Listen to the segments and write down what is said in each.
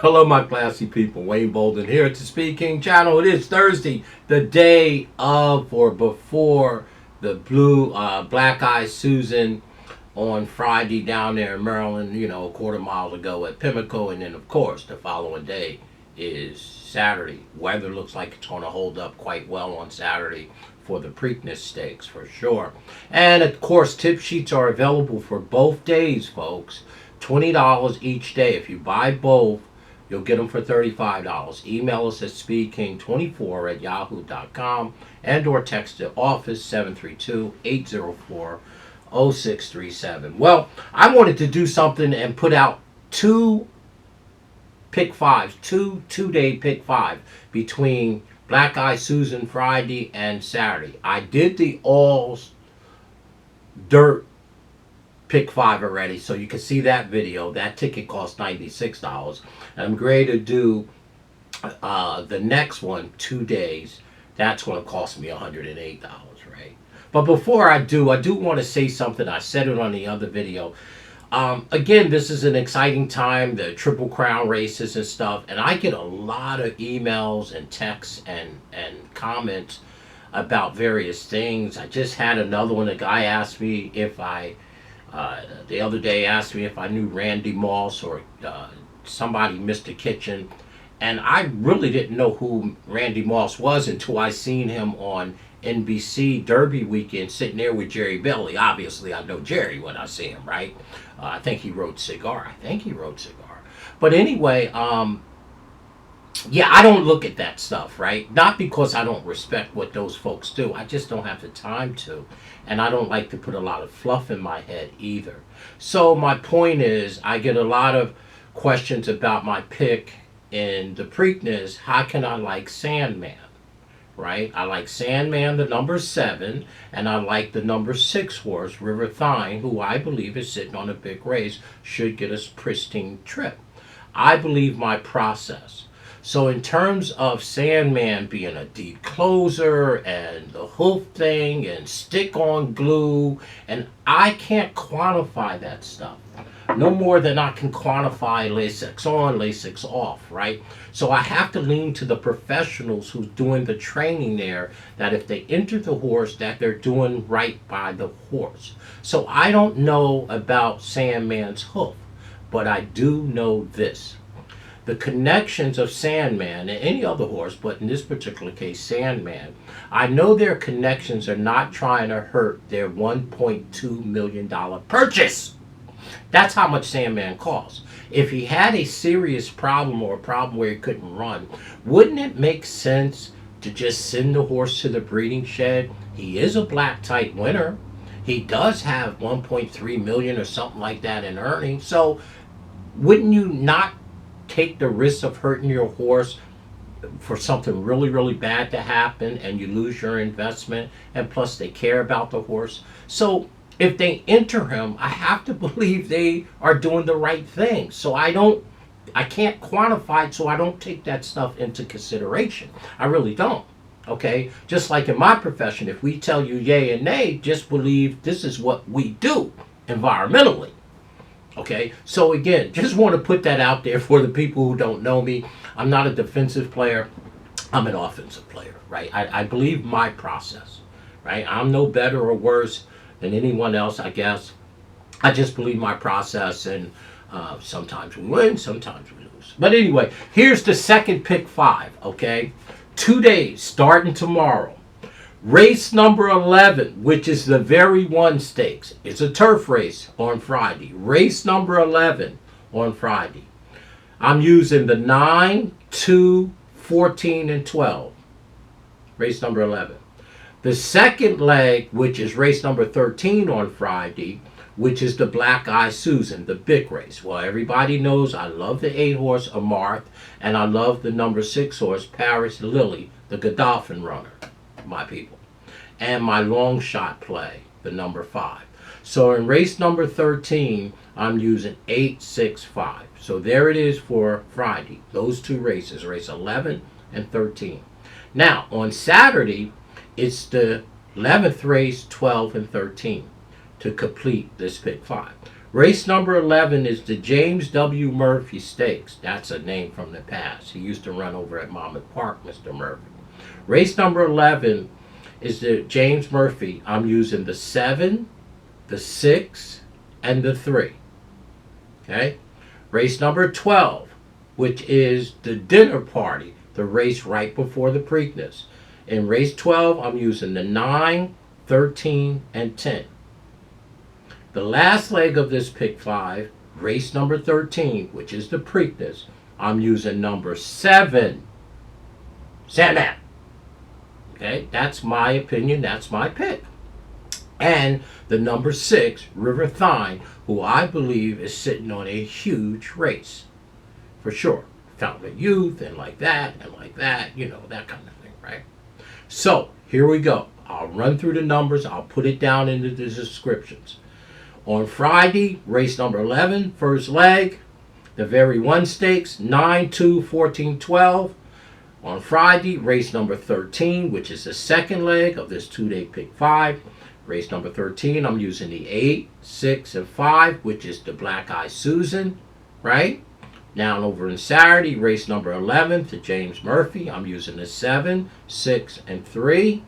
Hello, my classy people. Wayne Bolden here at the Speed King channel. It is Thursday, the day of or before the Black Eye Susan on Friday down there in Maryland, a quarter mile to go at Pimlico. And then, of course, the following day is Saturday. Weather looks like it's going to hold up quite well on Saturday for the Preakness stakes for sure. And, of course, tip sheets are available for both days, folks. $20 each day. If you buy both, you'll get them for $35. Email us at speedking24@yahoo.com and or text the office 732-804-0637. Well, I wanted to do something and put out two pick fives, two-day pick five between Black Eye Susan Friday and Saturday. I did the all dirt pick five already, so you can see that video. That ticket cost $96. And I'm ready to do the next one, 2 days. That's going to cost me $108, right? But before I do want to say something. I said it on the other video. Again, this is an exciting time, the Triple Crown races and stuff, and I get a lot of emails and texts and comments about various things. I just had another one. A guy asked me if the other day asked me if I knew Randy Moss or somebody, Mr. Kitchen. And I really didn't know who Randy Moss was until I seen him on NBC Derby weekend sitting there with Jerry Bailey. Obviously, I know Jerry when I see him, right? I think he wrote Cigar. But anyway, yeah, I don't look at that stuff, right? Not because I don't respect what those folks do. I just don't have the time to. And I don't like to put a lot of fluff in my head either. So my point is, I get a lot of questions about my pick in the Preakness. How can I like Sandman, right? I like Sandman, the number 7, and I like the number 6 horse, River Thine, who I believe is sitting on a big race, should get a pristine trip. I believe my process. So in terms of Sandman being a deep closer and the hoof thing and stick on glue, and I can't quantify that stuff. No more than I can quantify Lasix on, Lasix off, right? So I have to lean to the professionals who's doing the training there, that if they enter the horse, that they're doing right by the horse. So I don't know about Sandman's hoof, but I do know this. The connections of Sandman and any other horse, but in this particular case, Sandman, I know their connections are not trying to hurt their $1.2 million purchase. That's how much Sandman costs. If he had a serious problem or a problem where he couldn't run, wouldn't it make sense to just send the horse to the breeding shed? He is a black type winner. He does have 1.3 million or something like that in earnings. So wouldn't you not take the risk of hurting your horse for something really, really bad to happen and you lose your investment? And plus they care about the horse. So if they enter him, I have to believe they are doing the right thing. So I can't quantify it, so I don't take that stuff into consideration. I really don't. Okay? Just like in my profession, if we tell you yay and nay, just believe this is what we do environmentally. Okay, so again, just want to put that out there for the people who don't know me. I'm not a defensive player. I'm an offensive player, right? I believe my process, right? I'm no better or worse than anyone else, I guess. I just believe my process, and sometimes we win, sometimes we lose. But anyway, here's the second pick 5, okay? 2 days, starting tomorrow. Race number 11, which is the Very One Stakes. It's a turf race on Friday. Race number 11 on Friday. I'm using the 9, 2, 14, and 12. Race number 11. The second leg, which is race number 13 on Friday, which is the Black Eye Susan, the big race. Well, everybody knows I love the 8 horse, Amarth, and I love the number 6 horse, Paris Lily, the Godolphin runner, my people. And my long shot play, the number 5. So in race number 13, I'm using 8, 6, 5. So there it is for Friday. Those 2 races, race 11 and 13. Now, on Saturday, it's the 11th race, 12 and 13, to complete this pick 5. Race number 11 is the James W. Murphy Stakes. That's a name from the past. He used to run over at Monmouth Park, Mr. Murphy. Race number 11 is the James Murphy. I'm using the 7, the 6, and the 3. Okay? Race number 12, which is the dinner party, the race right before the Preakness. In race 12, I'm using the 9, 13, and 10. The last leg of this pick 5, race number 13, which is the Preakness, I'm using number 7, Sandman. Okay, that's my opinion, that's my pick. And the number 6, River Thine, who I believe is sitting on a huge race. For sure. Fountain of Youth and like that, you know, that kind of thing, right? So, here we go. I'll run through the numbers, I'll put it down into the descriptions. On Friday, race number 11, first leg, the Very One Stakes, 9, 2, 14, 12. On Friday, race number 13, which is the second leg of this 2-day pick 5. Race number 13, I'm using the 8, 6, and 5, which is the Black Eye Susan, right? Now over on Saturday, race number 11, to James Murphy, I'm using the 7, 6, and 3.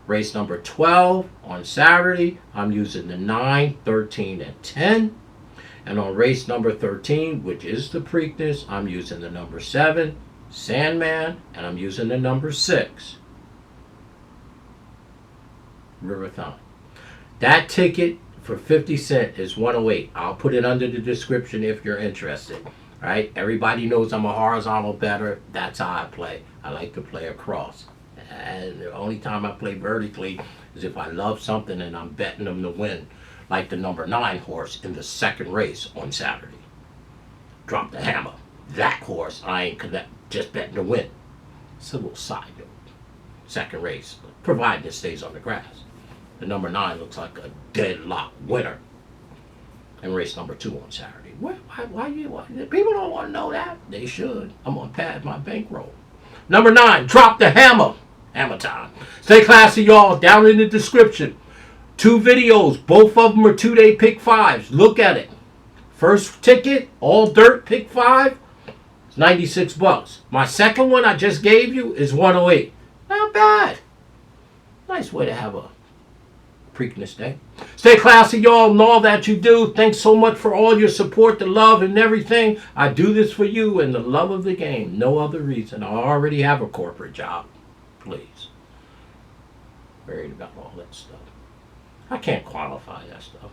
Race number 12 on Saturday, I'm using the 9, 13, and 10. And on race number 13, which is the Preakness, I'm using the number 7, Sandman, and I'm using the number 6, River Thine. That ticket for 50 cents is 108. I'll put it under the description if you're interested. All right? Everybody knows I'm a horizontal bettor. That's how I play. I like to play across. And the only time I play vertically is if I love something and I'm betting them to win. Like the number 9 horse in the second race on Saturday. Drop the hammer. That horse, I ain't just betting to win. It's a little side note. Second race, provided it stays on the grass. The number 9 looks like a deadlock winner. And race number 2 on Saturday. Why people don't want to know that? They should. I'm going to pad my bankroll. Number 9, drop the hammer. Hammer time. Stay classy, y'all. Down in the description. 2 videos. Both of them are 2-day pick 5s. Look at it. First ticket, all dirt pick 5. It's $96. My second one I just gave you is 108. Not bad. Nice way to have a Preakness day. Stay classy, y'all, and all that you do. Thanks so much for all your support, the love, and everything. I do this for you and the love of the game. No other reason. I already have a corporate job. Please. Worried about all that stuff. I can't qualify that stuff.